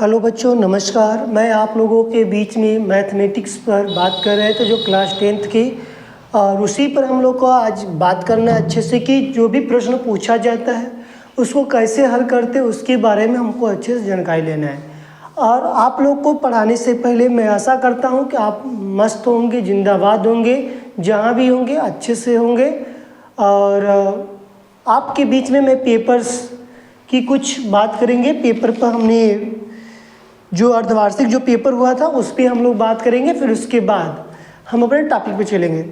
Hello बच्चों, नमस्कार। मैं आप लोगों के बीच में मैथमेटिक्स पर बात कर रहे थे, जो क्लास 10th की, और उसी पर हम लोग को आज बात करना है अच्छे से कि जो भी प्रश्न पूछा जाता है उसको कैसे हल करते हैं, उसके बारे में हमको अच्छे से जानकारी लेना है। और आप लोग को पढ़ाने से पहले मैं आशा करता हूं कि आप मस्त होंगे, जिंदाबाद होंगे, जहां भी होंगे अच्छे से होंगे। और आपके बीच में मैं पेपर्स की कुछ बात करेंगे। पेपर पर हमने जो अर्धवार्षिक जो पेपर हुआ था उस पर हम लोग बात करेंगे, फिर उसके बाद हम अपने टॉपिक पे चलेंगे।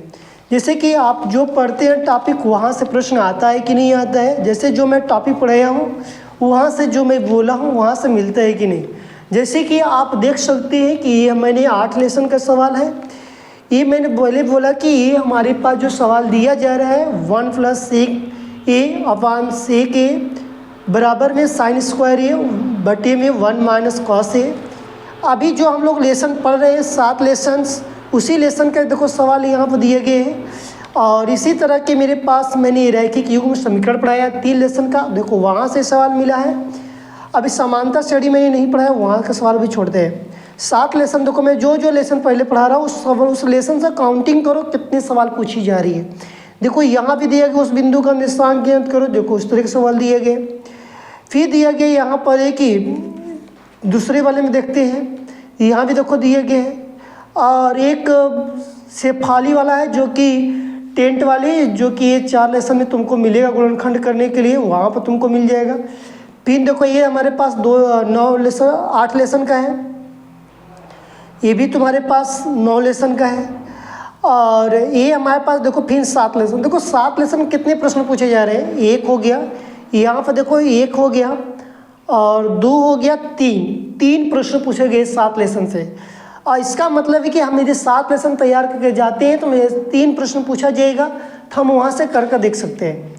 जैसे कि आप जो पढ़ते हैं टॉपिक, वहाँ से प्रश्न आता है कि नहीं आता है। जैसे जो मैं टॉपिक पढ़ाया हूँ वहाँ से जो मैं बोला हूँ वहाँ से मिलता है कि नहीं। जैसे कि आप देख सकते हैं कि ये मैंने 8 लेसन का सवाल है। ये मैंने पहले बोला कि ये हमारे पास जो सवाल दिया जा रहा है 1 + a अपान sec a बराबर में sin स्क्वायर ए बटे में 1 - cos ए। अभी जो हम लोग लेसन पढ़ रहे हैं 7 लेसन्स, उसी लेसन का देखो सवाल यहाँ पर दिए गए हैं। और इसी तरह के मेरे पास मैंने रैखिक युग्म समीकरण पढ़ाया 3 लेसन का, देखो वहाँ से सवाल मिला है। अभी समानता श्रेणी मैंने नहीं पढ़ाया, वहाँ का सवाल भी छोड़ते हैं। 7 लेसन देखो, मैं जो लेसन पहले पढ़ा रहा हूँ उस लेसन से काउंटिंग करो कितने सवाल पूछी जा रही है। देखो यहाँ भी दिया गया उस बिंदु का निर्देशांक ज्ञात करो, देखो उस तरह के सवाल दिए गए। फिर दिया गया यहाँ पर है कि दूसरे वाले में देखते हैं, यहाँ भी देखो दिए गए हैं। और एक शेफाली वाला है जो कि टेंट वाली, जो कि ये 4 लेसन में तुमको मिलेगा गुणनखंड करने के लिए, वहाँ पर तुमको मिल जाएगा। फिर देखो ये हमारे पास 8 लेसन का है, ये भी तुम्हारे पास 9 लेसन का है। और ये हमारे पास देखो फिर 7 लेसन। देखो 7 लेसन में कितने प्रश्न पूछे जा रहे हैं, 1 हो गया, यहाँ पर देखो 1 हो गया और 2 हो गया, 3 प्रश्न पूछे गए 7 लेसन से। और इसका मतलब है कि हम यदि 7 लेसन तैयार करके जाते हैं तो हमें 3 प्रश्न पूछा जाएगा, तो हम वहाँ से कर देख सकते हैं।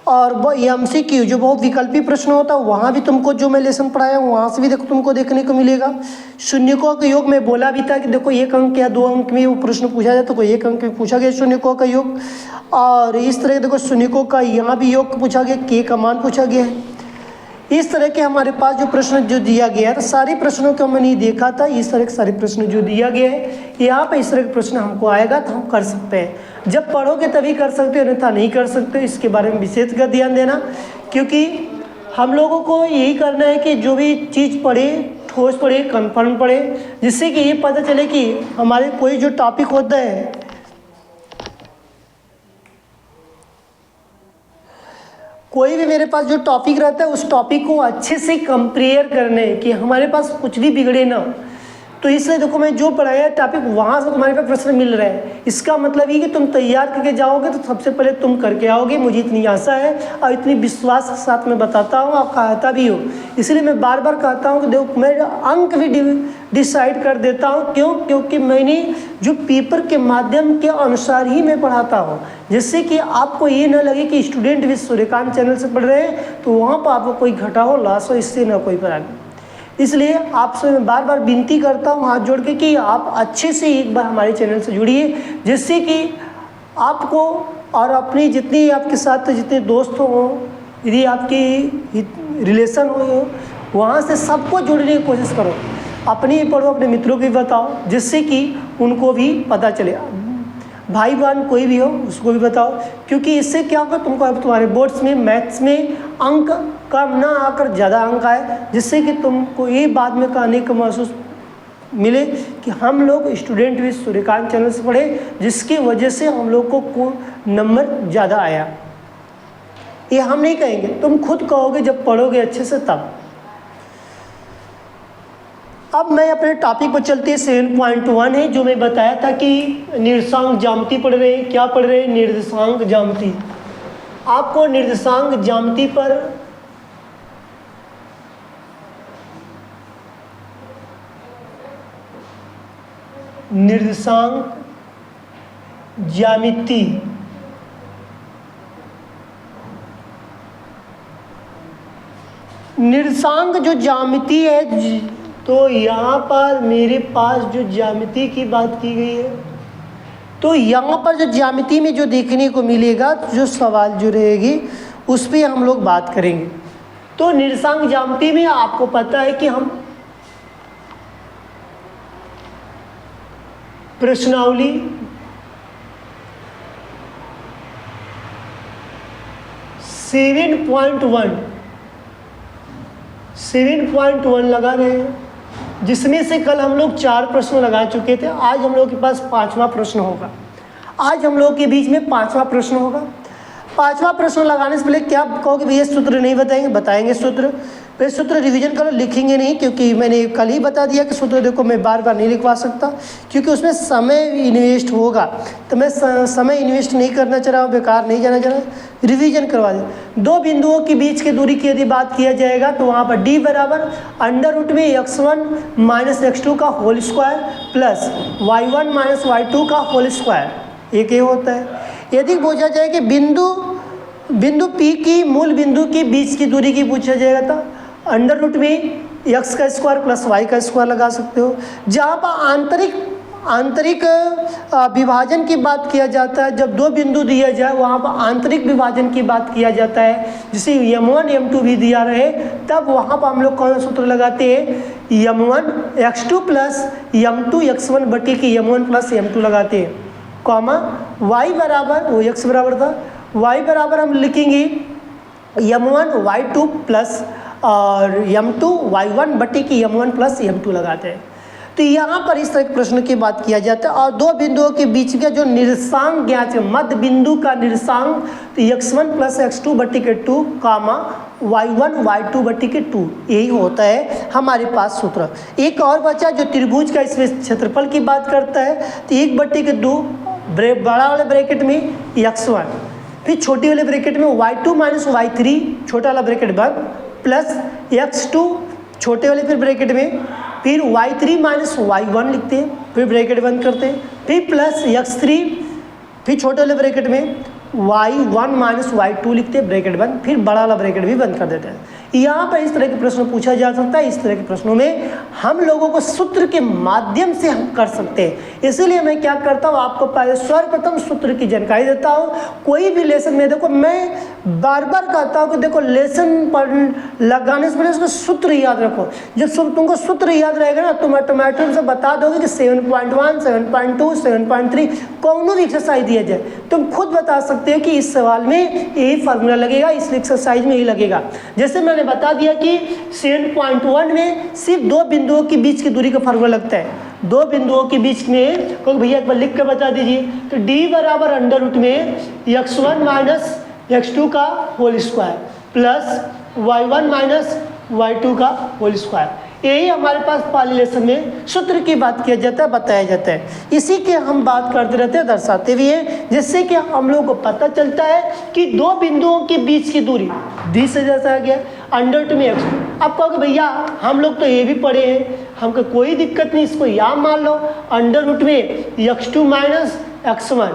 और MCQ जो बहुत विकल्पी प्रश्न होता है, वहाँ भी तुमको जो मैं लेसन पढ़ाया हूँ वहाँ से भी देखो तुमको देखने को मिलेगा। शून्यकों का योग मैं बोला भी था कि देखो 1 अंक या 2 अंक में वो प्रश्न पूछा जाए, तो कोई 1 अंक में पूछा गया शून्यकों का योग। और इस तरह देखो शून्यकों का यहाँ भी योग पूछा गया, k का मान पूछा गया है। इस तरह के हमारे पास जो प्रश्न जो दिया गया है, तो सारे प्रश्नों को हमने नहीं देखा था। इस तरह के सारे प्रश्न जो दिया गया है यहाँ पे, इस तरह के प्रश्न हमको आएगा तो हम कर सकते हैं। जब पढ़ोगे तभी कर सकते हो, अन्यथा नहीं कर सकते। इसके बारे में विशेष कर ध्यान देना, क्योंकि हम लोगों को यही करना है कि जो भी चीज़ पढ़े ठोस पढ़े, कन्फर्म पढ़े, जिससे कि ये पता चले कि हमारे कोई जो टॉपिक होता है, कोई भी मेरे पास जो टॉपिक रहता है उस टॉपिक को अच्छे से कंपेयर करने कि हमारे पास कुछ भी बिगड़े ना। तो इसलिए देखो मैं जो पढ़ाया टॉपिक वहाँ से तुम्हारे पास प्रश्न मिल रहा है। इसका मतलब ये कि तुम तैयार करके जाओगे तो सबसे पहले तुम करके आओगे, मुझे इतनी आशा है और इतनी विश्वास के साथ मैं बताता हूँ, आप कहता भी हो। इसलिए मैं बार बार कहता हूँ कि देखो मैं अंक भी डिसाइड कर देता हूँ। क्यों? क्योंकि मैंने जो पेपर के माध्यम के अनुसार ही मैं पढ़ाता हूँ, जिससे कि आपको ये ना लगे कि स्टूडेंट भी सूर्यकांत चैनल से पढ़ रहे हैं तो वहाँ पर आपको कोई घटा हो, लॉस हो, इससे ना कोई प्रॉब्लम। इसलिए आपसे मैं बार बार विनती करता हूँ हाथ जोड़ के कि आप अच्छे से एक बार हमारे चैनल से जुड़िए, जिससे कि आपको और अपनी जितनी आपके साथ जितने दोस्त हों, यदि आपकी रिलेशन हो, वहाँ से सबको जोड़ने की कोशिश करो। अपनी भी पढ़ो, अपने मित्रों को भी बताओ, जिससे कि उनको भी पता चले। भाई बहन कोई भी हो उसको भी बताओ, क्योंकि इससे क्या होगा, तुमको अब तुम्हारे बोर्ड्स में मैथ्स में अंक कम ना आकर ज़्यादा अंक आए, जिससे कि तुमको ये बाद में कहने का महसूस मिले कि हम लोग स्टूडेंट भी सूर्यकांत चैनल से पढ़े, जिसकी वजह से हम लोग को नंबर ज़्यादा आया। ये हम नहीं कहेंगे, तुम खुद कहोगे जब पढ़ोगे अच्छे से तब। अब मैं अपने टॉपिक पर चलते हैं। 7.1 है, जो मैं बताया था कि निर्देशांक ज्यामिति पढ़ रहे हैं। क्या पढ़ रहे हैं? निर्देशांक ज्यामिति। आपको निर्देशांक ज्यामिति पर निर्देशांक ज्यामिति निर्देशांक जो ज्यामिति है, तो यहाँ पर मेरे पास जो ज्यामिति की बात की गई है, तो यहाँ पर जो ज्यामिति में जो देखने को मिलेगा, जो सवाल जो रहेगी उस पर हम लोग बात करेंगे। तो निर्देशांक ज्यामिति में आपको पता है कि हम प्रश्नावली 7.1 लगा रहे हैं, जिसमें से कल हम लोग 4 प्रश्न लगा चुके थे। आज हम लोग के पास 5वां प्रश्न होगा। आज हम लोग के बीच में 5वां प्रश्न होगा। 5वां प्रश्न लगाने से पहले क्या कहोगे भैया सूत्र नहीं बताएंगे? बताएंगे सूत्र। फिर सूत्र रिवीजन करो, लिखेंगे नहीं, क्योंकि मैंने कल ही बता दिया कि सूत्र देखो मैं बार बार नहीं लिखवा सकता, क्योंकि उसमें समय इन्वेस्ट होगा। तो मैं समय इन्वेस्ट नहीं करना चाह रहा हूँ, बेकार नहीं जाना चाह रहा, रिवीजन करवा दें। 2 बिंदुओं के बीच की दूरी की यदि बात किया जाएगा तो वहाँ पर d बराबर अंडर रूट में x1 माइनस x2 का whole square plus y1 minus y2 का होल स्क्वायर, एक ये होता है। यदि पूछा जाए कि बिंदु P की मूल बिंदु के बीच की दूरी की पूछा जाएगा तो अंडर रूट में x का स्क्वायर प्लस y का स्क्वायर लगा सकते हो। जहाँ पर आंतरिक विभाजन की बात किया जाता है, जब 2 बिंदु दिया जाए वहाँ पर आंतरिक विभाजन की बात किया जाता है, जिसे m1 m2 भी दिया रहे, तब वहाँ पर हम लोग कौन सा सूत्र लगाते हैं? m1 x2 plus m2 x1 बटे की m1 प्लस m2 लगाते हैं, कॉमा y बराबर, वो x बराबर था, y बराबर हम लिखेंगे m1 y2 प्लस और m2 y1 बटे की m1 प्लस m2 लगाते हैं। तो यहाँ पर इस तरह के प्रश्न की बात किया जाता है। और 2 बिंदुओं के बीच का जो निर्देशांक ज्ञात है, मध्य बिंदु का निर्देशांक, तो x1 प्लस x2 बटे के 2 कामा y1 y2 बटे के 2, यही होता है हमारे पास सूत्र। एक और बचा जो त्रिभुज का इसमें क्षेत्रफल की बात करता है, तो 1 बटे के 2 बड़ा वाले ब्रैकेट में x1, फिर छोटे वाले ब्रैकेट में y2 माइनस y3 छोटा वाला ब्रैकेट बंद प्लस x2 छोटे वाले फिर ब्रैकेट में, फिर y3 माइनस y1 लिखते हैं, फिर ब्रैकेट बंद करते हैं, फिर प्लस x3, फिर छोटे वाले ब्रैकेट में y1 माइनस y2 लिखते हैं, ब्रैकेट बंद, फिर बड़ा वाला ब्रैकेट भी बंद कर देते हैं। यहाँ पर इस तरह के प्रश्न पूछा जा सकता है। इस तरह के प्रश्नों में हम लोगों को सूत्र के माध्यम से हम कर सकते हैं। इसीलिए मैं क्या करता हूँ, आपको पहले सर्वप्रथम सूत्र की जानकारी देता हूँ। कोई भी लेसन में देखो, मैं बार बार कहता हूँ कि देखो लेसन पर लगाने से पहले उसका सूत्र याद रखो। जब तुमको सूत्र याद रहेगा ना, तुम ऑटोमेटिक से बता दोगे कि 7.1, 7.2, 7.3 कौन भी एक्सरसाइज दिया जाए, तुम खुद बता सकते हो कि इस सवाल में यही फार्मूला लगेगा, इस एक्सरसाइज में यही लगेगा। जैसे मैंने बता दिया कि 7.1 में सिर्फ 2 बिंदुओं के बीच की दूरी का फार्मूला लगता है। 2 बिंदुओं के बीच में, क्योंकि भैया एक बार लिख कर बता दीजिए, तो d बराबर अंडर रूट में x1 माइनस x2 का whole square plus y1 minus y2 का होल स्क्वायर, यही हमारे पास पहले लेसन में सूत्र की बात किया जाता है, बताया जाता है। इसी के हम बात करते रहते हैं, दर्शाते भी हैं, जिससे कि हम लोग को पता चलता है कि 2 बिंदुओं के बीच की दूरी d से दर्शाया गया अंडर रूट में x2। आप कहोगे भैया हम लोग तो ये भी पढ़े हैं, हमको कोई दिक्कत नहीं, इसको यहाँ मान लो अंडर रूट में x2 माइनस x1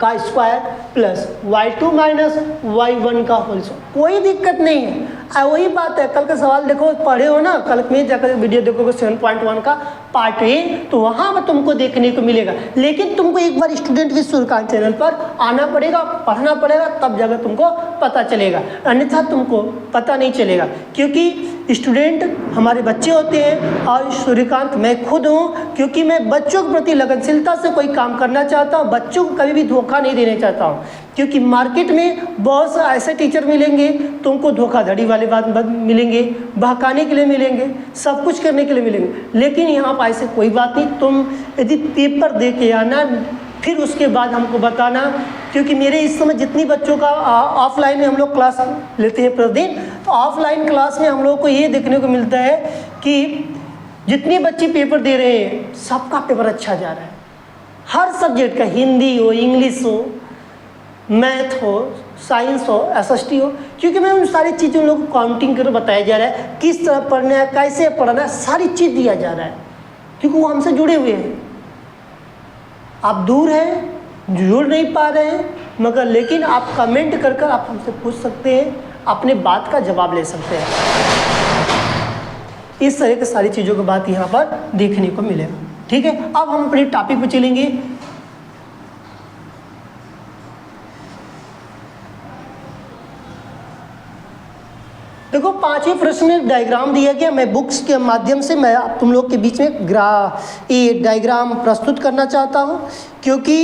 का square plus y2 minus y1 का होल स्क्वायर, कोई दिक्कत नहीं है। वही बात है, कल का सवाल देखो, पढ़े हो ना, कल में जाकर वीडियो देखोगे 7.1 का पार्ट ए, तो वहाँ पर तुमको देखने को मिलेगा। लेकिन तुमको एक बार स्टूडेंट विद सूर्यकांत चैनल पर आना पड़ेगा, पढ़ना पड़ेगा, तब जाकर तुमको पता चलेगा, अन्यथा तुमको पता नहीं चलेगा। क्योंकि स्टूडेंट हमारे बच्चे होते हैं, और सूर्यकांत मैं खुद हूँ, क्योंकि मैं बच्चों के प्रति लगनशीलता से कोई काम करना चाहता हूँ, बच्चों को कभी भी धोखा नहीं देना चाहता हूँ। क्योंकि मार्केट में बहुत से ऐसे टीचर मिलेंगे, तुमको धोखाधड़ी वाले बात मिलेंगे, बहकाने के लिए मिलेंगे, सब कुछ करने के लिए मिलेंगे। लेकिन यहाँ पर ऐसे कोई बात नहीं, तुम यदि पेपर दे के आना, फिर उसके बाद हमको बताना। क्योंकि मेरे इस समय जितनी बच्चों का ऑफलाइन में हम लोग क्लास लेते हैं प्रतिदिन, तो ऑफलाइन क्लास में हम लोग को ये देखने को मिलता है कि जितने बच्चे पेपर दे रहे हैं सबका पेपर अच्छा जा रहा है, हर सब्जेक्ट का, हिंदी हो, इंग्लिश हो, मैथ हो, साइंस हो, एसएसटी हो, क्योंकि मैं उन सारी चीज़ों लोगों को काउंटिंग कर बताया जा रहा है, किस तरह पढ़ना है, कैसे पढ़ना है, सारी चीज़ दिया जा रहा है, क्योंकि वो हमसे जुड़े हुए हैं। आप दूर हैं, जुड़ नहीं पा रहे हैं, मगर लेकिन आप कमेंट कर कर आप हमसे पूछ सकते हैं, अपने बात का जवाब ले सकते हैं। इस तरह की सारी चीज़ों की बात यहाँ पर देखने को मिलेगा। ठीक है, अब हम अपने टॉपिक पर चलेंगे। देखो पांचवें प्रश्न में डायग्राम दिया गया। मैं बुक्स के माध्यम से मैं तुम लोग के बीच में ये डायग्राम प्रस्तुत करना चाहता हूँ, क्योंकि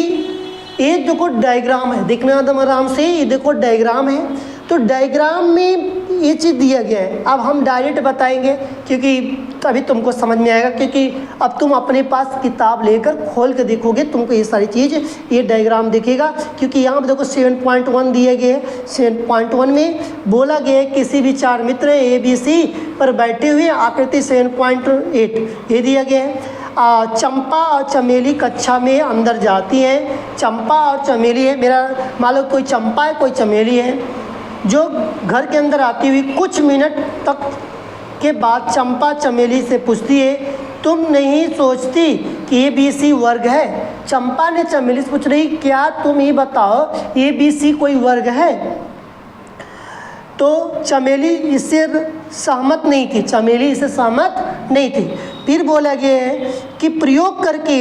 ये देखो डायग्राम है, देखना एकदम आराम से। ये देखो डायग्राम है, तो डायग्राम में ये चीज़ दिया गया है। अब हम डायरेक्ट बताएंगे, क्योंकि तभी तुमको समझ में आएगा, क्योंकि अब तुम अपने पास किताब लेकर खोल के देखोगे, तुमको ये सारी चीज़ ये डायग्राम दिखेगा। क्योंकि यहाँ पर देखो 7.1 दिए गए हैं। 7.1 में बोला गया है किसी भी चार मित्र ABC पर बैठे हुए, आकृति 7.8 ये दिया गया है। चंपा और चमेली कक्षा में अंदर जाती हैं। चंपा और चमेली है, मेरा मान लो कोई चंपा है कोई चमेली है, जो घर के अंदर आती हुई कुछ मिनट तक के बाद चंपा चमेली से पूछती है, तुम नहीं सोचती कि ABC वर्ग है? चंपा ने चमेली से पूछ रही, क्या तुम ये बताओ ABC कोई वर्ग है? तो चमेली इससे सहमत नहीं थी, चमेली इससे सहमत नहीं थी। फिर बोला गया है कि प्रयोग करके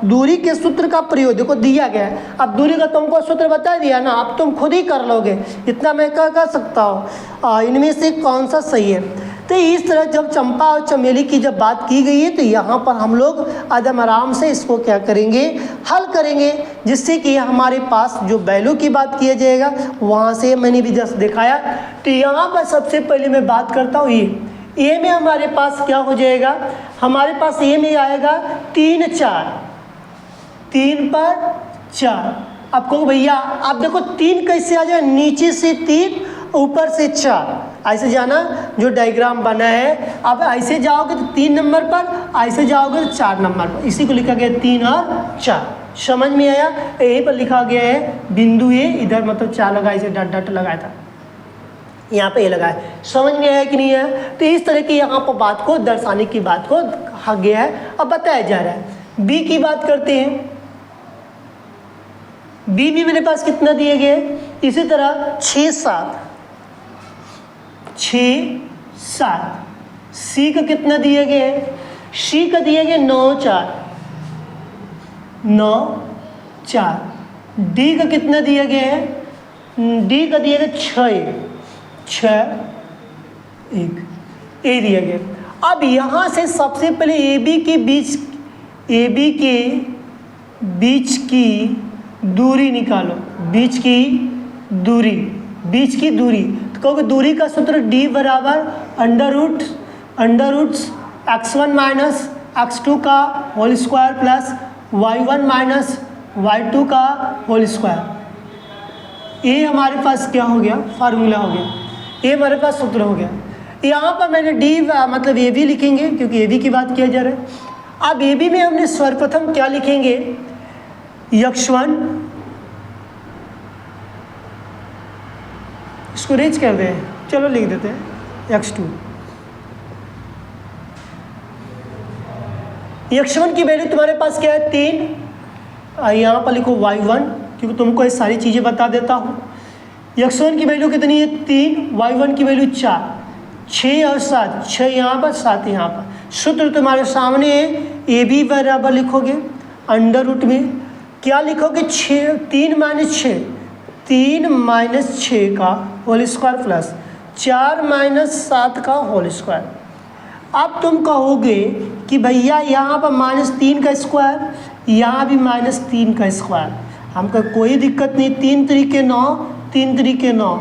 दूरी के सूत्र का प्रयोग, देखो दिया गया है। अब दूरी का तुमको सूत्र बता दिया ना, अब तुम खुद ही कर लोगे, इतना मैं क्या कर सकता हूँ, इनमें से कौन सा सही है। तो इस तरह जब चंपा और चमेली की जब बात की गई है, तो यहाँ पर हम लोग आदम आराम से इसको क्या करेंगे, हल करेंगे, जिससे कि हमारे पास जो वैल्यू की बात किया जाएगा वहाँ से मैंने भी जस्ट दिखाया। तो यहाँ पर सबसे पहले मैं बात करता हूँ ए में हमारे पास क्या हो जाएगा, हमारे पास ए में आएगा 3 4, 3 पर 4। अब कहो भैया आप देखो 3 कैसे आ जाए, नीचे से 3 ऊपर से 4, ऐसे जाना जो डायग्राम बना है। अब ऐसे जाओगे तो 3 नंबर पर, ऐसे जाओगे तो 4 नंबर पर, इसी को लिखा गया 3 और 4। समझ में आया? यहीं पर लिखा गया है बिंदु ए, इधर मतलब 4 लगा, इसे डट डट लगाया था, यहाँ पे ये लगा है। समझ में आया कि नहीं है? तो इस तरह की यहाँ पर बात को दर्शाने की बात को कहा गया है, अब बताया जा रहा है। बी की बात करते हैं। बी भी मेरे पास कितना दिए गए, इसी तरह 6 7, 6 7। सी का कितना दिए गए हैं, सी का दिए गए 9 4, 9 4। डी का कितना दिया गया है, डी का दिया गया 6 6 1, ए दिया गया। अब यहाँ से सबसे पहले ए बी के बीच की दूरी निकालो, बीच की दूरी। तो कहोगे दूरी का सूत्र D बराबर under root x1 minus x2 का whole square plus y1 minus y2 का होल स्क्वायर। ये हमारे पास क्या हो गया, फार्मूला हो गया, ये हमारे पास सूत्र हो गया। यहाँ पर मैंने डी मतलब ए बी लिखेंगे, क्योंकि ए बी की बात किया जा रहा है। अब ए बी में हमने सर्वप्रथम क्या लिखेंगे, x1, इसको रेंज कर दें, चलो लिख देते हैं x2। x1 की वैल्यू तुम्हारे पास क्या है 3, यहाँ पर लिखो y1, क्योंकि तुमको ये सारी चीज़ें बता देता हूँ। x1 की वैल्यू कितनी है 3, y1 की वैल्यू 4, 6 और 7, 6 यहाँ पर 7 यहाँ पर। सूत्र तुम्हारे सामने है, ए बी बराबर लिखोगे अंडर रूट में क्या लिखोगे 3 माइनस 6, 3 माइनस 6 का होल स्क्वायर प्लस 4 माइनस 7 का होल स्क्वायर। अब तुम कहोगे कि भैया यहाँ पर -3 का स्क्वायर, यहाँ भी -3 का स्क्वायर, हमको कोई दिक्कत नहीं। 3 तरीके 9, 3 तरीके 9,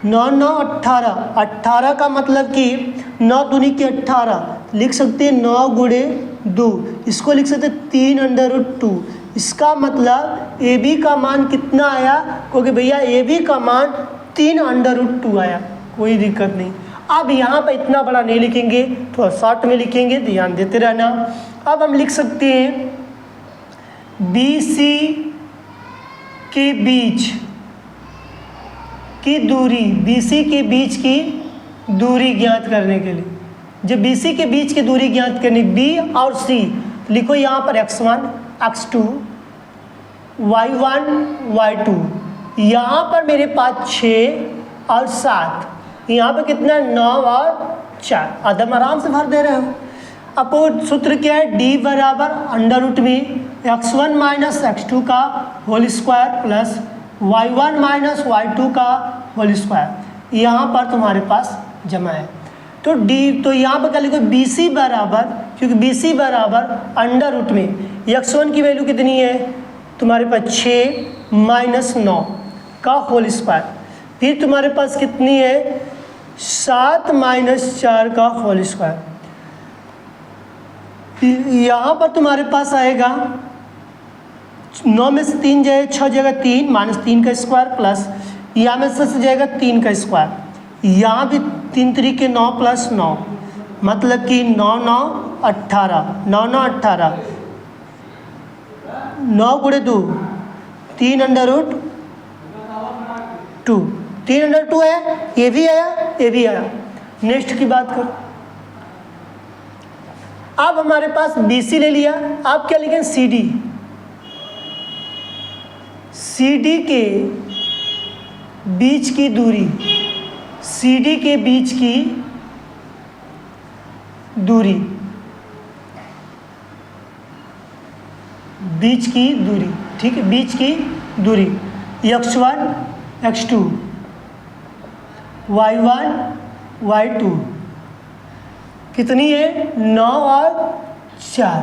9 9 18, 18 का मतलब कि 9 दूनी के 18, लिख सकते हैं 9 गुणे 2, इसको लिख सकते हैं 3 अंडर रूट 2। इसका मतलब ए बी का मान कितना आया, क्योंकि भैया ए बी का मान 3 अंडर रूट 2 आया, कोई दिक्कत नहीं। अब यहाँ पर इतना बड़ा नहीं लिखेंगे, थोड़ा शॉर्ट में लिखेंगे, ध्यान देते रहना। अब हम लिख सकते हैं बी सी के बीच की दूरी, BC के बीच की दूरी ज्ञात करने के लिए, जब BC के बीच की दूरी ज्ञात करनी, B और C लिखो यहाँ पर x1 x2 y1 y2, यहाँ पर मेरे पास 6 और 7, यहाँ पर कितना 9 और 4, आदम आराम से भर दे रहे हो। अब सूत्र क्या है, D बराबर अंडर रूट में x1 माइनस x2 का whole square plus y1 minus y2 का होल स्क्वायर, यहाँ पर तुम्हारे पास जमा है। तो डी, तो यहाँ पर क्या लिखो बी सी बराबर, क्योंकि बी सी बराबर अंडर रूट में x1 की वैल्यू कितनी है तुम्हारे पास 6 माइनस 9 का होल स्क्वायर, फिर तुम्हारे पास कितनी है 7 माइनस 4 का होल स्क्वायर। यहाँ पर तुम्हारे पास आएगा 9 में से 3 जाए 6 जाएगा 3 माइनस 3 का स्क्वायर प्लस यहाँ में से जाएगा 3 का स्क्वायर, यहाँ भी 3 तरीके 9 प्लस 9 मतलब कि 9 9 18 9 9 18 9 गुणे 2 3 अंडर रूट 2 3 अंडर 2 है, ये भी आया ये भी आया। नेक्स्ट की बात करो, अब हमारे पास BC ले लिया, आप क्या लिखें CD, CD के बीच की दूरी, CD के बीच की दूरी, बीच की दूरी, ठीक है, बीच की दूरी x1 x2 y1 y2 कितनी है 9 और 4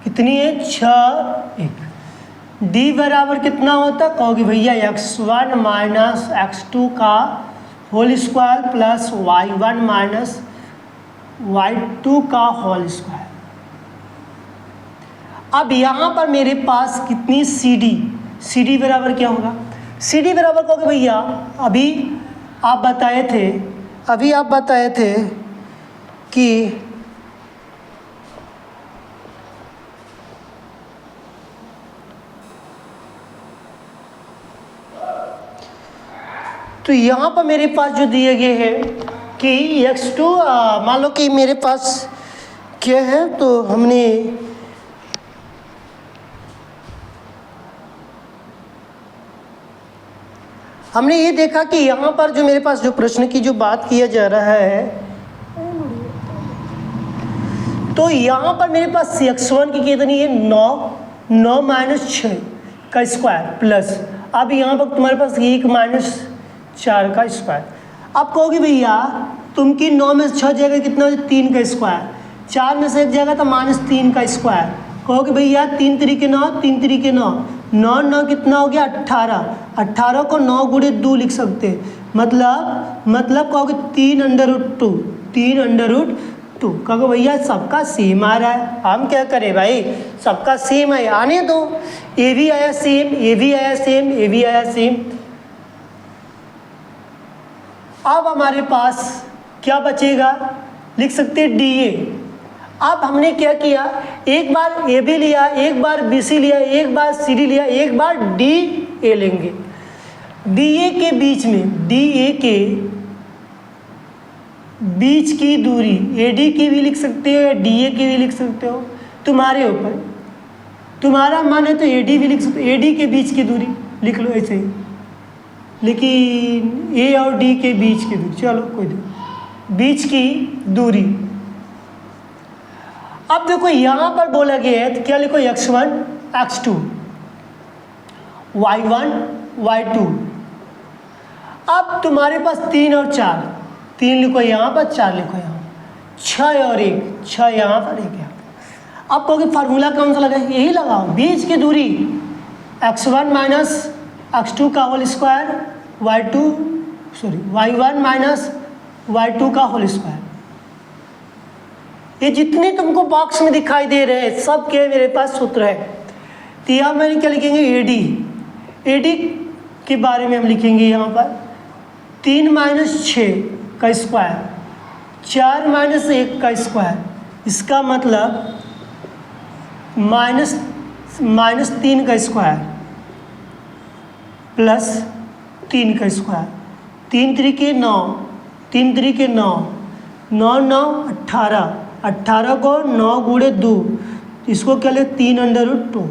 कितनी है 6 1। D बराबर कितना होता कहोगे भैया x1 माइनस x2 का whole square plus y1 minus y2 का होल स्क्वायर। अब यहाँ पर मेरे पास कितनी CD बराबर क्या होगा, CD बराबर कहोगे भैया अभी आप बताए थे कि तो यहाँ पर मेरे पास जो दिए गए हैं कि x2 मान लो कि मेरे पास क्या है, तो हमने ये देखा कि यहाँ पर जो मेरे पास जो प्रश्न की जो बात किया जा रहा है, तो यहाँ पर मेरे पास x1 की कितनी है 9 माइनस 6 का स्क्वायर प्लस अब यहाँ पर तुम्हारे पास 1 माइनस 4 का स्क्वायर। अब कहोगे भैया तुम की 9 में से 6 जाएगा कितना हो 3 का स्क्वायर, 4 में से 1 जाएगा तो माइनस 3 का स्क्वायर। कहोगे भैया 3 तरीके 9 3 तरीके 9 9 9 कितना हो गया 18 को 9 गुणे 2 लिख सकते हैं, मतलब कहोगे 3 अंडर रूट 2 3 अंडर रूट 2। कहोगे भैया सबका सेम आ रहा है, हम क्या करें भाई सबका सेम है आने दो, ये भी आया सेम ये भी आया सेम ये भी आया सेम। अब हमारे पास क्या बचेगा, लिख सकते हैं DA। अब हमने क्या किया, एक बार AB लिया, एक बार BC लिया, एक बार CD लिया, एक बार DA लेंगे। DA के बीच की दूरी AD की भी लिख सकते हो या DA की भी लिख सकते हो, तुम्हारे ऊपर, तुम्हारा मन है तो AD भी लिख सकते हो, AD के बीच की दूरी लिख लो ऐसे ही, लेकिन A और D के बीच की दूरी, चलो कोई नहीं, बीच की दूरी। अब देखो यहाँ पर बोला गया है तो क्या लिखो x1 x2 y1 y2। अब तुम्हारे पास 3 और 4, 3 लिखो यहाँ पर 4 लिखो यहाँ, 6 और 1 6 यहाँ पर 1 यहाँ। अब कहोगे फार्मूला कौन सा लगाए, यही लगाओ, बीच की दूरी x1 माइनस x2 का whole square y1 minus y2 का होल स्क्वायर। ये जितने तुमको बॉक्स में दिखाई दे रहे हैं सब के मेरे पास सूत्र है। तो यहाँ मैंने क्या लिखेंगे AD के बारे में हम लिखेंगे यहाँ पर 3 माइनस 6 का स्क्वायर 4 माइनस 1 का स्क्वायर, इसका मतलब माइनस 3 का स्क्वायर प्लस 3 का स्क्वायर, 3 तरीके 9 3 तरीके 9 9 9 18 को 9 गुणे 2, इसको क्या ले 3 अंडर रूट 2।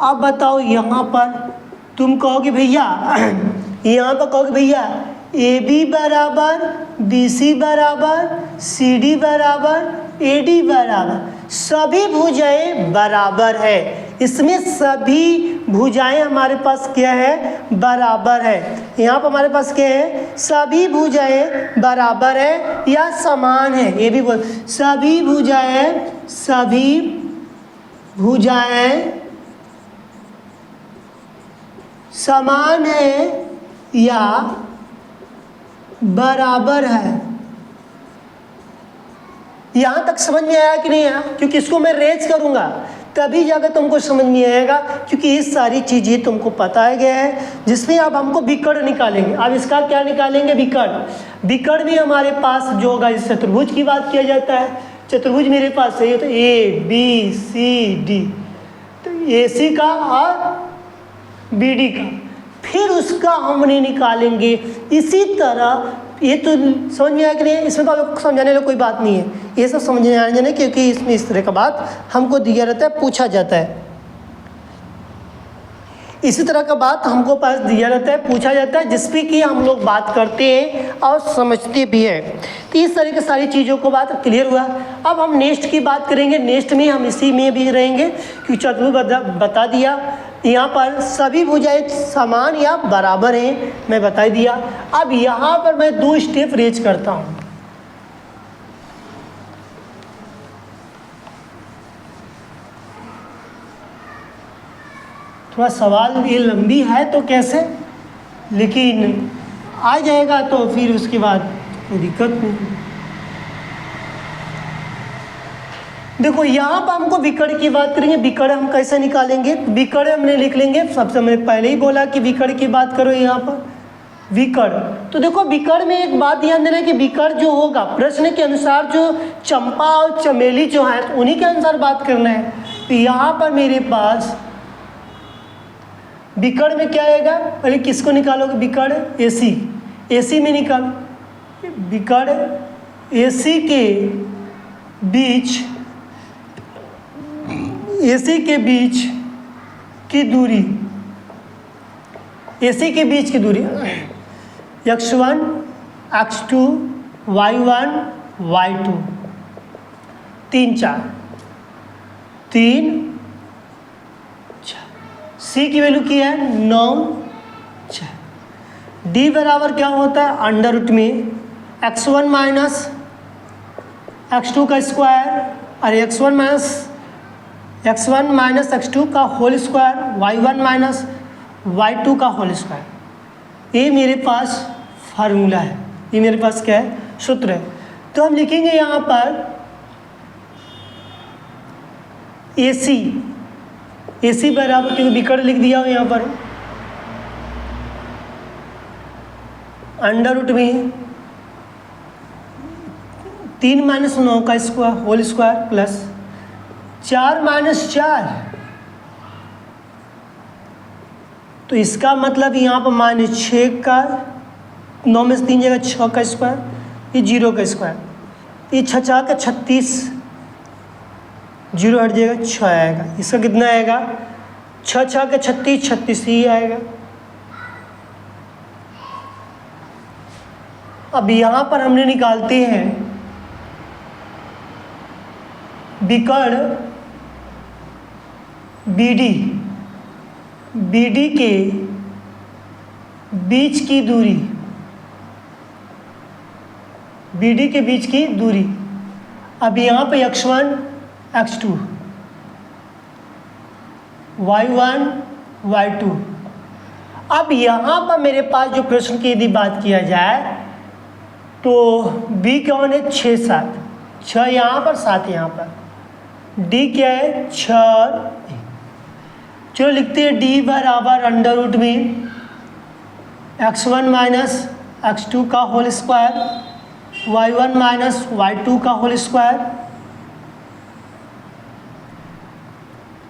अब बताओ यहाँ पर तुम कहोगे भैया यहाँ पर कहोगे भैया AB बराबर BC बराबर CD बराबर AD बराबर, सभी भुजाएं बराबर है, इसमें सभी भुजाएं हमारे पास क्या है, बराबर है। यहाँ पर हमारे पास क्या है, सभी भुजाएं बराबर है या समान है। ये भी बोल, सभी भुजाएं समान है या बराबर है। यहाँ तक समझ में आया कि नहीं आया? क्योंकि इसको मैं रेज करूँगा तभी जाकर तुमको समझ में आएगा, क्योंकि ये सारी चीज़ें तुमको पता है गया है। जिसमें अब हमको विकर्ण निकालेंगे। अब इसका क्या निकालेंगे, विकर्ण। विकर्ण भी हमारे पास जो होगा, इस चतुर्भुज की बात किया जाता है। चतुर्भुज मेरे पास है, ये तो ए बी सी डी, तो ए सी का और बी डी का, फिर उसका हमने निकालेंगे। इसी तरह ये तो समझ में आया कि नहीं? इसमें तो आपको समझाने वाली कोई बात नहीं है, ये सब समझने आने जाने, क्योंकि इसमें इस तरह का बात हमको दिया रहता है, पूछा जाता है। इसी तरह का बात हमको पास दिया रहता है, पूछा जाता है, जिस पे कि हम लोग बात करते हैं और समझते भी हैं। तो इस तरह की सारी चीज़ों को बात क्लियर हुआ। अब हम नेक्स्ट की बात करेंगे। नेक्स्ट में हम इसी में भी रहेंगे, क्योंकि चतुर्भुज बता दिया। यहाँ पर सभी भुजाएं समान या बराबर हैं, मैं बता दिया। अब यहाँ पर मैं 2 स्टेप रेज करता हूँ। थोड़ा सवाल ये लंबी है तो कैसे, लेकिन आ जाएगा तो फिर उसके बाद कोई दिक्कत नहीं। देखो यहाँ पर हमको विकर्ण की बात करेंगे। विकर्ण हम कैसे निकालेंगे, विकर्ण हमने लिख लेंगे। सबसे मैंने पहले ही बोला कि विकर्ण की बात करो। यहाँ पर विकर्ण, तो देखो विकर्ण में एक बात ध्यान देना है कि विकर्ण जो होगा प्रश्न के अनुसार, जो चंपा और चमेली जो है तो उन्हीं के अनुसार बात करना है। तो यहाँ पर मेरे पास विकर्ण में क्या आएगा, पहले किसको निकालोगे, विकर्ण AC, AC में निकालो। विकर्ण AC के बीच की दूरी, AC के बीच की दूरी x1 x2 y1 y2 3 4 3 C की वैल्यू की है 9 6। D बराबर क्या होता है, अंडर रूट में x1 माइनस x2 का स्क्वायर और x1 माइनस x2 का whole square, y1 minus y2 का होल स्क्वायर। ये मेरे पास फार्मूला है, ये मेरे पास क्या है, सूत्र है। तो हम लिखेंगे यहाँ पर AC बराबर, क्योंकि विकर्ण लिख दिया हो यहाँ पर, अंडर रूट में 3 माइनस 9 का square whole square plus 4 minus 4। तो इसका मतलब यहाँ पर माइनस 6 का 9 में से 3 जगह 6 का स्क्वायर, ये 0 का स्क्वायर, ये 6 4 का 36, 0 हट जाएगा 6 आएगा। इसका कितना आएगा, 6 6 का 36, 36 ही आएगा। अब यहाँ पर हमने निकालते हैं विकर्ण BD के बीच की दूरी, BD के बीच की दूरी। अब यहाँ पे x1 x2 y1 y2। अब यहाँ पर मेरे पास जो प्रश्न की यदि बात किया जाए तो B कौन है, 6 7, 6 यहाँ पर 7 यहाँ पर, D क्या है 6। चलो लिखते हैं D बराबर अंडर रूट में x1 माइनस x2 का whole square, y1 minus y2 का होल स्क्वायर।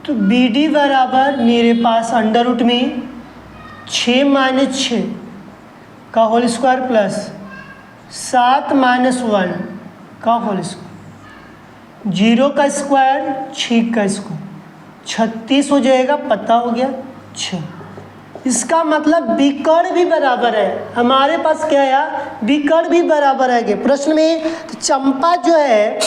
तो BD बराबर मेरे पास अंडर रूट में 6 माइनस 6 का होल स्क्वायर प्लस 7 माइनस 1 का होल स्क्वायर, 0 का स्क्वायर 6 का स्क्वायर, 36 हो जाएगा, पता हो गया 6। इसका मतलब विकर्ण भी बराबर है। हमारे पास क्या आया, विकर्ण भी बराबर है। प्रश्न में तो चंपा जो है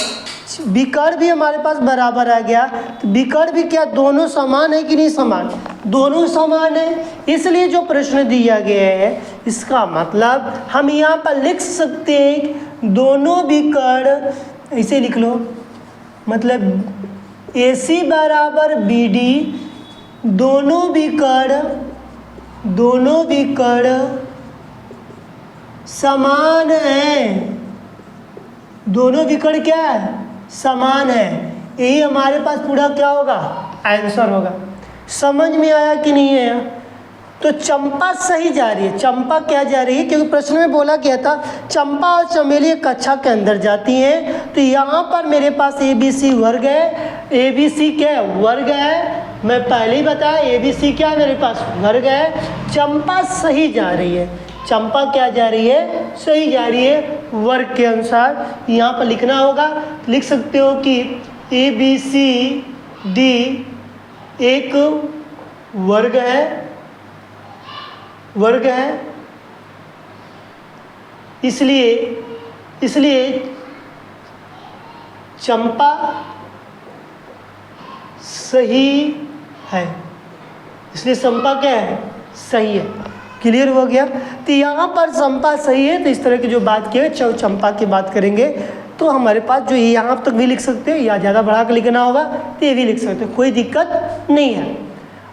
विकर्ण भी हमारे पास बराबर आ गया, तो विकर्ण भी क्या दोनों समान है कि नहीं समान? दोनों समान है, इसलिए जो प्रश्न दिया गया है इसका मतलब हम यहाँ पर लिख सकते हैं कि दोनों विकर्ण, इसे लिख लो, मतलब AC बराबर BD, दोनों विकर्ण समान हैं, दोनों विकर्ण क्या है? समान है। ये हमारे पास पूरा क्या होगा? आंसर होगा। समझ में आया कि नहीं आया? तो चंपा सही जा रही है। चंपा क्या जा रही है? क्योंकि प्रश्न में बोला गया था चंपा और चमेली एक कक्षा के अंदर जाती हैं, तो यहाँ पर मेरे पास ABC वर्ग है। ABC क्या है? वर्ग है। मैं पहले ही बताया ABC क्या है? मेरे पास वर्ग है। चंपा सही जा रही है। चंपा क्या जा रही है? सही जा रही है वर्ग के अनुसार। यहाँ पर लिखना होगा, लिख सकते हो कि ABCD एक वर्ग है, इसलिए चंपा सही है, इसलिए चंपा क्या है? सही है। क्लियर हो गया? तो यहाँ पर चंपा सही है, तो इस तरह की जो बात की है चंपा की बात करेंगे तो हमारे पास जो यहाँ तक भी लिख सकते हो या ज़्यादा बढ़ा कर लिखना होगा तो ये भी लिख सकते हो, कोई दिक्कत नहीं है।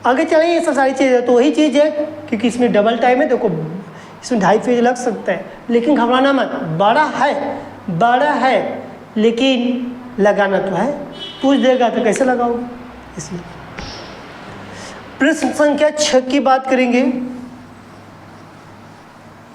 आगे चलें, ये सब सारी चीज़ें तो वही चीज़ है, क्योंकि इसमें डबल टाइम है। देखो इसमें 2.5 पेज लग सकता है, लेकिन घबराना मत, बड़ा है लेकिन लगाना तो है। पूछ देगा तो कैसे लगाओगे? इसमें प्रश्न संख्या 6 की बात करेंगे।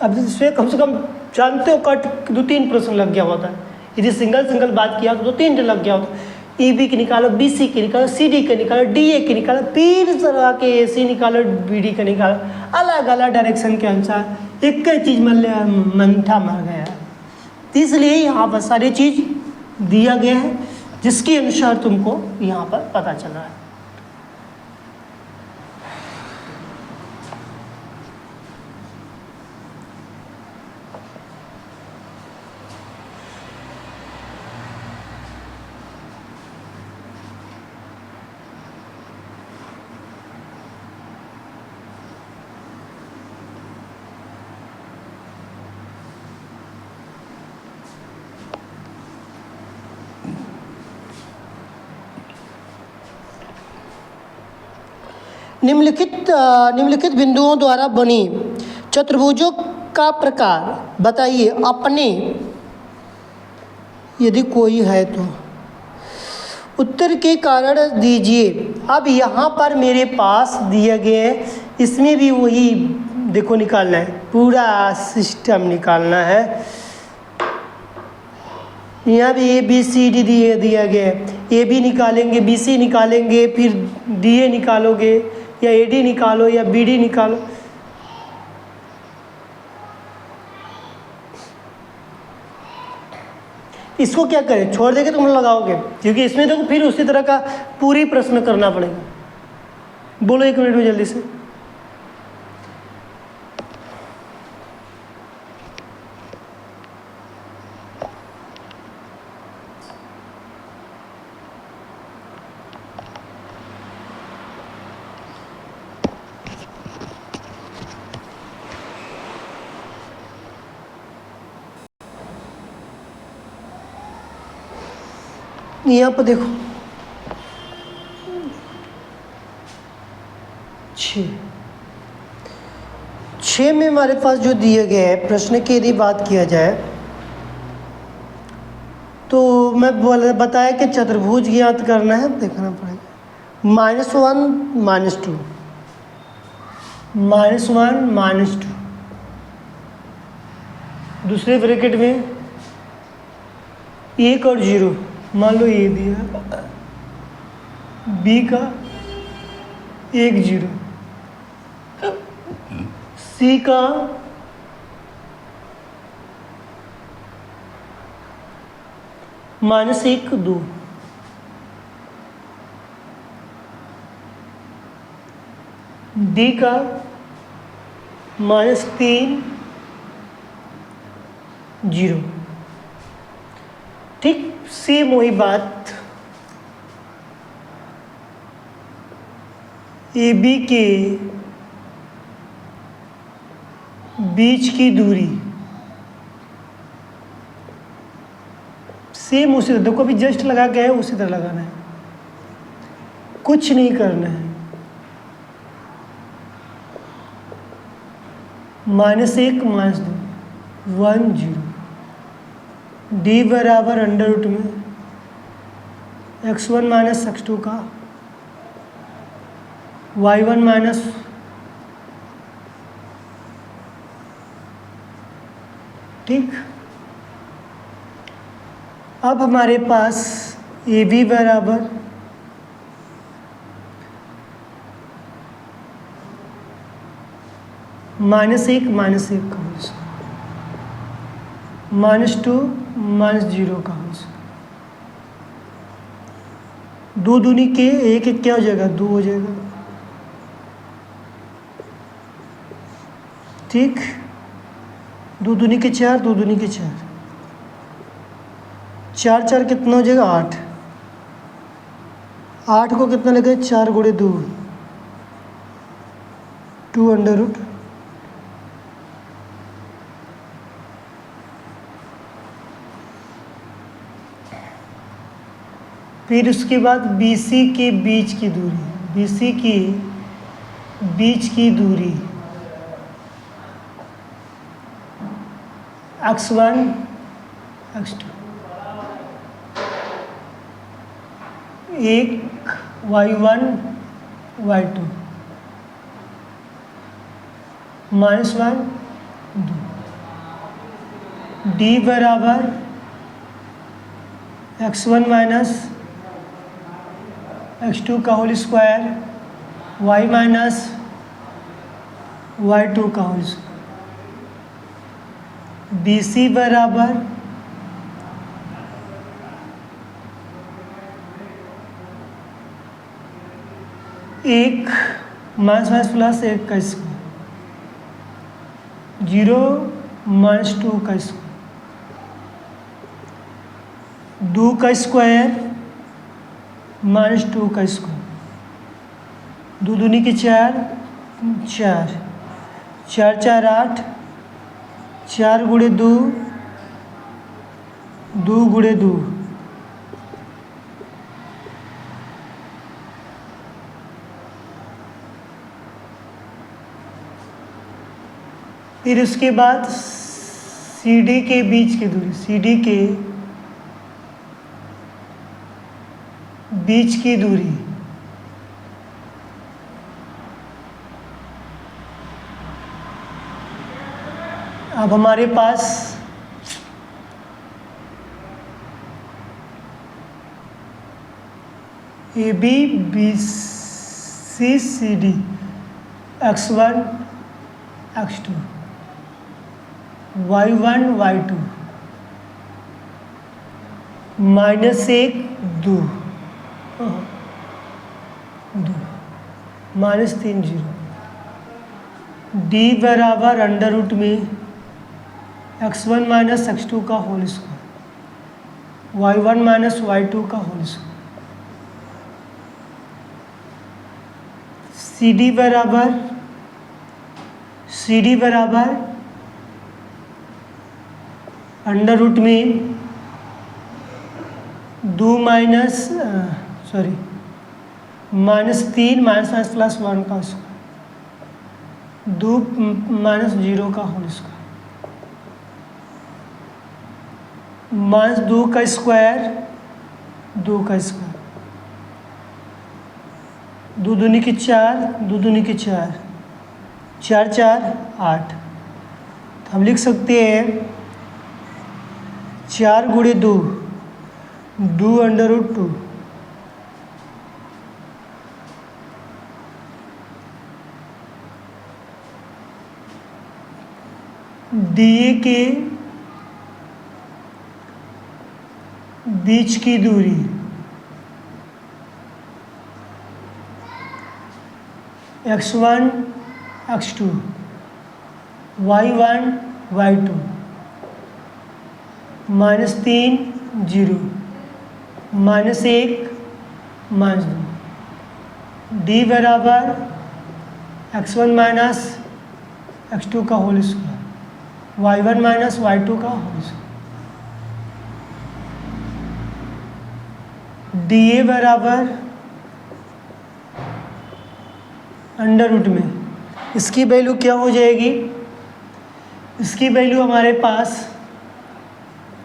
अब इसमें कम से कम जानते हो कट 2-3 प्रश्न लग गया होता है। यदि सिंगल बात किया तो 2-3 लग गया होता है। EB की निकालो, BC की निकालो, CD के निकालो, DA की निकालो, फिर तरह के AC निकालो, BD का निकालो, अलग अलग डायरेक्शन के अनुसार एक ही चीज़ मंठा मर गया। इसलिए यहाँ पर सारी चीज़ दिया गया है जिसके अनुसार तुमको यहाँ पर पता चल रहा है। निम्नलिखित बिंदुओं द्वारा बनी चतुर्भुजों का प्रकार बताइए अपने, यदि कोई है तो उत्तर के कारण दीजिए। अब यहाँ पर मेरे पास दिया गया है, इसमें भी वही देखो निकालना है, पूरा सिस्टम निकालना है। यहाँ भी ABCD दिया गया है, AB निकालेंगे, BC निकालेंगे, फिर DA निकालोगे या AD निकालो या BD निकालो। इसको क्या करें? छोड़ देंगे तुम लगाओगे, क्योंकि इसमें देखो फिर उसी तरह का पूरी प्रश्न करना पड़ेगा। बोलो 1 मिनट में जल्दी से। यहाँ पर देखो 6 में हमारे पास जो दिए गए हैं प्रश्न की यदि बात किया जाए तो मैं बताया कि चतुर्भुज ज्ञात करना है, देखना पड़ेगा -1 -2 -1 -2, दूसरे ब्रैकेट में 1 और 0, मान लो ये दिया B का 1 0, C का -1 2, D का -3 0। ठीक, सेम वही बात, ए बी के बीच की दूरी सेम उसी तरह, देखो अभी जस्ट लगा के है उसी तरह लगाना है, कुछ नहीं करना है। -1 -2 1 0 d बराबर अंडर रूट में x1 माइनस x2 का y1 माइनस ठीक। अब हमारे पास ए बी बराबर -1 -1 का होल स्क्वायर -2 -0 का होल स्क्वायर। 2 दूनी के 1 1 क्या हो जाएगा, 2 हो जाएगा ठीक। 2 दूनी के 4, 2 दूनी के 4, 4 4 कितना हो जाएगा 8। 8 को कितना लगे 4 गुणे 2 2 अंडर रूट। फिर उसके बाद BC के बीच की दूरी, BC की बीच की दूरी x1 x2 1 y1 y2 -1 2 d बराबर x1 माइनस x2 का whole square y minus y2 का होल स्क्वायर। BC बराबर एक -+ 1 का स्क्वायर 0 -2 का स्क्वायर 2 का स्क्वायर -2 का स्क्वायर 2 दूनी के 4 4 4 4 8 4 गुणे 2 2 गुणे 2 फिर उसके बाद CD के बीच की दूरी, CD के बीच की दूरी अब हमारे पास AB BC CD x1 x2 y1 y2 -1 2 2 -3 0 d बराबर अंडर रूट में x1 माइनस x2 का whole square y1 minus y2 का होल स्क्वायर। CD बराबर अंडर रूट में 2 -3 -+1 का स्क्वायर 2 -0 का होल स्क्वायर -2 का स्क्वायर 2 का स्क्वायर 2 दूनी की 4 2 दूनी की 4 4 4 8। तो हम लिख सकते हैं 4 गुणे 2 2 अंडर रूट 2 DA के बीच की दूरी x1 x2 y1 y2 -3 0 -1 -2, D बराबर x1 माइनस x2 का whole square, y1 minus y2 का होल स्क्वायर, डी ए बराबर अंडर रूट में, इसकी वैल्यू क्या हो जाएगी, इसकी वैल्यू हमारे पास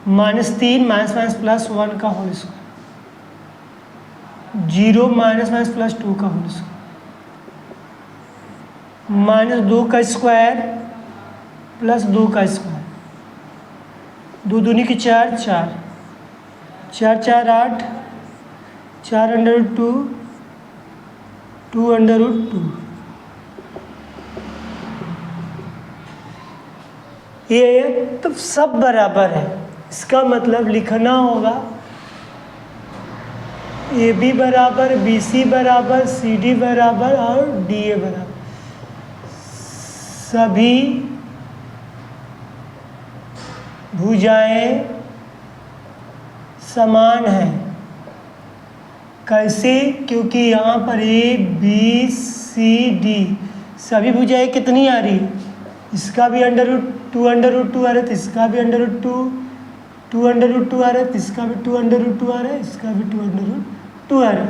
-3 माइनस प्लस 1 का होल स्क्वायर, 0 माइनस प्लस 2 का होल स्क्वायर, -2 का स्क्वायर प्लस 2 का स्क्वायर, 2 दूनी की 4, 4 4 4 8, 4 अंडर रूट 2, 2 अंडर रूट 2। ये तो सब बराबर है, इसका मतलब लिखना होगा ए बी बराबर बी सी बराबर सी डी बराबर और डी ए बराबर सभी भुजाएं समान हैं। कैसे? क्योंकि यहाँ पर ए बी सी डी सभी भुजाएं कितनी आ रही है, इसका भी अंडर रूट 2 आ रहा है, तो इसका भी अंडर रूट 2 अंडर रूट 2 आ रहा है, तो इसका भी 2 अंडर रूट 2 आ रहा है, इसका भी 2 अंडर रूट 2 आ रहा है।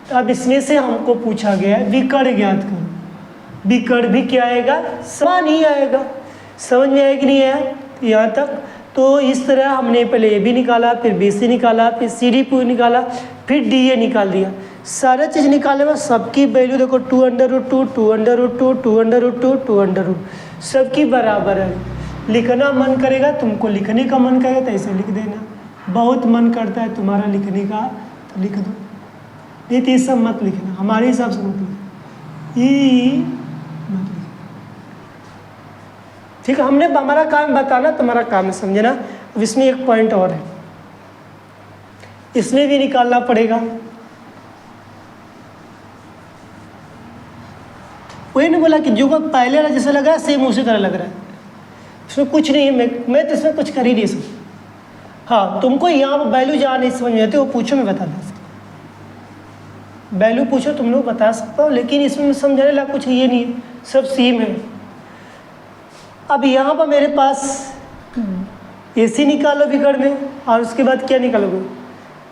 तो अब इसमें से हमको पूछा गया है विकर्ण ज्ञात करो, विकर्ण भी क्या आएगा, समान ही आएगा। समझ में आया कि नहीं आया यहाँ तक? तो इस तरह हमने पहले ए बी निकाला, फिर बी सी निकाला, फिर सी डी पू निकाला, फिर डी ए निकाल दिया। सारा चीज़ निकालने में सबकी वैल्यू देखो 2 under root 2, 2 under root 2, 2 under root 2, 2 under root, सबकी बराबर है। लिखना मन करेगा, तुमको लिखने का मन करेगा तो ऐसे लिख देना, बहुत मन करता है तुम्हारा लिखने का तो लिख दो, नहीं तो ये सब मत लिखना, हमारे हिसाब से मत लिखना, मत लिखना। ठीक है, हमने हमारा काम बताना, तुम्हारा काम है समझना। अब इसमें एक पॉइंट और है, इसमें भी निकालना पड़ेगा। वही ने बोला कि जो पहले वाला जैसा लग रहा है सेम उसी तरह लग रहा है, इसमें कुछ नहीं है, मैं तो इसमें कुछ कर ही नहीं सकता। हाँ, तुमको यहाँ पर वैल्यू जहाँ नहीं समझ में आती वो पूछो, मैं बता दूँ। वैल्यू पूछो तुम लोग बता सकता हो, लेकिन इसमें समझाने लगा कुछ ये नहीं है, सब सेम है। अब यहाँ पर मेरे पास ए सी निकालो विकर्ण में, और उसके बाद क्या निकालोगे,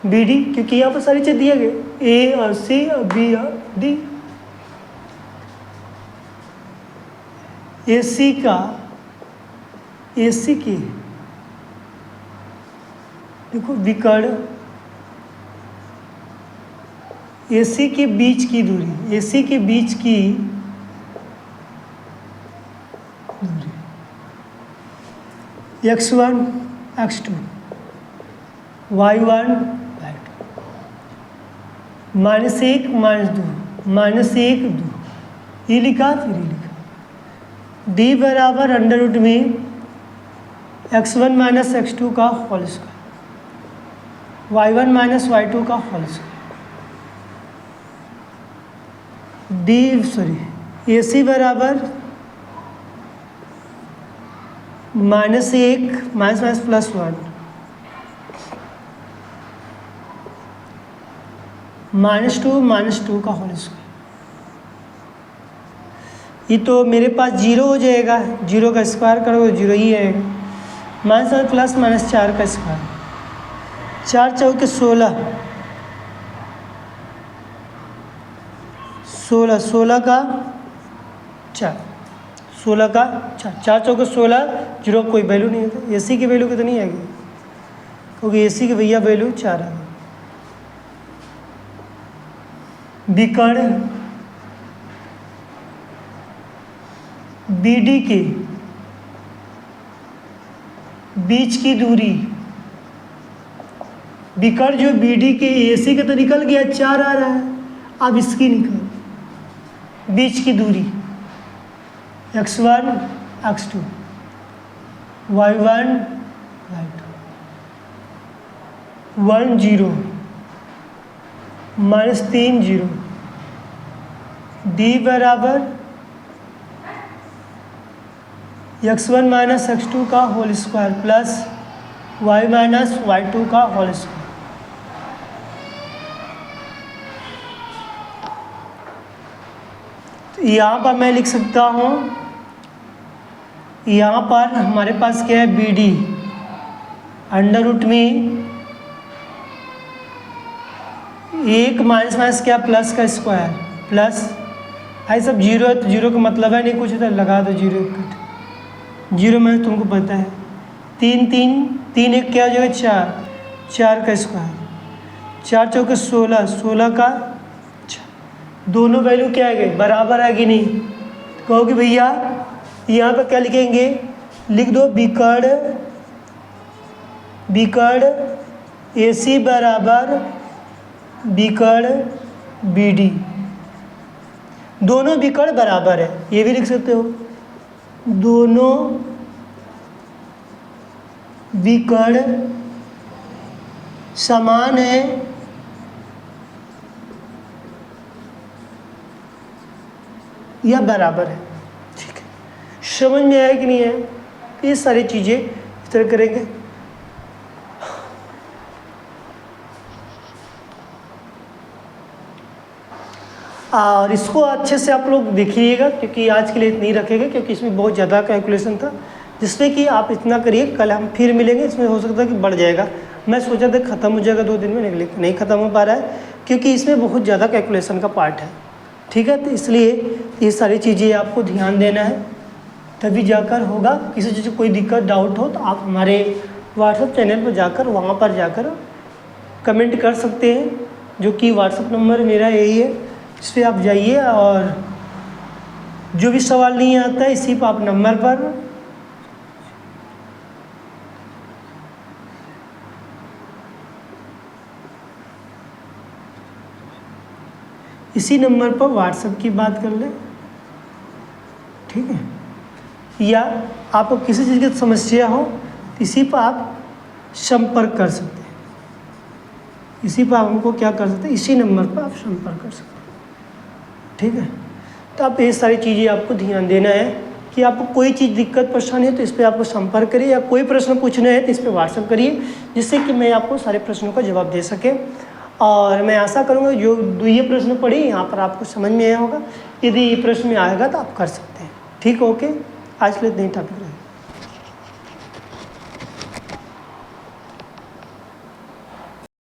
बी डी, क्योंकि यहाँ पर सारी चीज़ दिए गए, ए और सी और बी और डी। ए सी का ए सी की देखो विकर्ण, ए सी के बीच की दूरी, ए सी के बीच की दूरी x1 x2 y1 y2, -1 -2 -1 2, ये लिखा फिर ये लिखा, डी बराबर अंडर रूट में x1 माइनस x2 का whole square, y1 minus y2 का होल स्क्वायर, ए सी बराबर -1 माइनस प्लस 1 -2 का होल स्क्वायर। ये तो मेरे पास 0 हो जाएगा, 0 का स्क्वायर करोगे 0 ही आएगा, -+ -4 का स्क्वायर, 4 चौके 16 का 4, 16 का 4, 4 चौके 16, 0 कोई वैल्यू नहीं होता। ए सी की वैल्यू कितनी आएगी, क्योंकि ए सी की भैया वैल्यू 4 आ गई। विकर्ण बी डी के बीच की दूरी, विकर्ण जो बी डी के ए सी का तो निकल गया 4 आ रहा है, अब इसकी निकल बीच की दूरी x1 x2 y1 y2 1 0 -3 0, D बराबर x1 माइनस x2 का होल स्क्वायर प्लस y माइनस y2 का होल स्क्वायर। यहाँ पर मैं लिख सकता हूँ, यहाँ पर हमारे पास क्या है, बी डी अंडर रूट में 1 माइनस माइनस क्या, प्लस का स्क्वायर प्लस, आई सब जीरो है तो जीरो का मतलब है नहीं कुछ, तो लगा दो जीरो कट, जीरो में तुमको पता है 3 3 3 1 क्या हो जाएगा 4, 4 का स्क्वायर, 4 चौके 16, 16 का, दोनों वैल्यू क्या आ गई, बराबर है कि नहीं। तो कहोगे भैया यहाँ पर क्या लिखेंगे, लिख दो बिकड़ ए सी बराबर बिकड़ बी डी, दोनों बिकड़ बराबर है, ये भी लिख सकते हो, दोनों बिकड़ समान है या बराबर है। ठीक है, समझ में आया कि नहीं है, ये सारी चीज़ें इस तरह करेंगे। और इसको अच्छे से आप लोग देखिएगा, क्योंकि आज के लिए इतनी रखेंगे, क्योंकि इसमें बहुत ज़्यादा कैलकुलेशन था, जिसमें कि आप इतना करिए, कल हम फिर मिलेंगे। इसमें हो सकता है कि बढ़ जाएगा, मैं सोचा था ख़त्म हो जाएगा 2 दिन में, नहीं ख़त्म हो पा रहा है, क्योंकि इसमें बहुत ज़्यादा कैलकुलेशन का पार्ट है। ठीक है, तो इसलिए ये सारी चीज़ें आपको ध्यान देना है, तभी जाकर होगा। किसी चीज़ कोई दिक्कत डाउट हो तो आप हमारे व्हाट्सएप चैनल पर जाकर, वहाँ पर जाकर कमेंट कर सकते हैं, जो कि व्हाट्सएप नंबर मेरा यही है, इस पर आप जाइए, और जो भी सवाल नहीं आता है इसी पर आप नंबर पर व्हाट्सएप की बात कर लें। ठीक है, या आपको किसी चीज़ की समस्या हो इसी पर आप संपर्क कर सकते हैं, इसी पर आप हमको क्या कर सकते हैं, इसी नंबर पर आप संपर्क कर सकते हैं। ठीक है, तो आप ये सारी चीज़ें आपको ध्यान देना है कि आपको कोई चीज़ दिक्कत परेशानी है तो इस पर आपको संपर्क करिए, या कोई प्रश्न पूछना है तो इस पर व्हाट्सएप करिए, जिससे कि मैं आपको सारे प्रश्नों का जवाब दे सके। और मैं आशा करूँगा जो ये प्रश्न पढ़े यहाँ पर आपको समझ में आया होगा, यदि ये प्रश्न में आएगा तो आप कर सकते हैं। ठीक, ओके, आज के लिए इतनी टॉपिक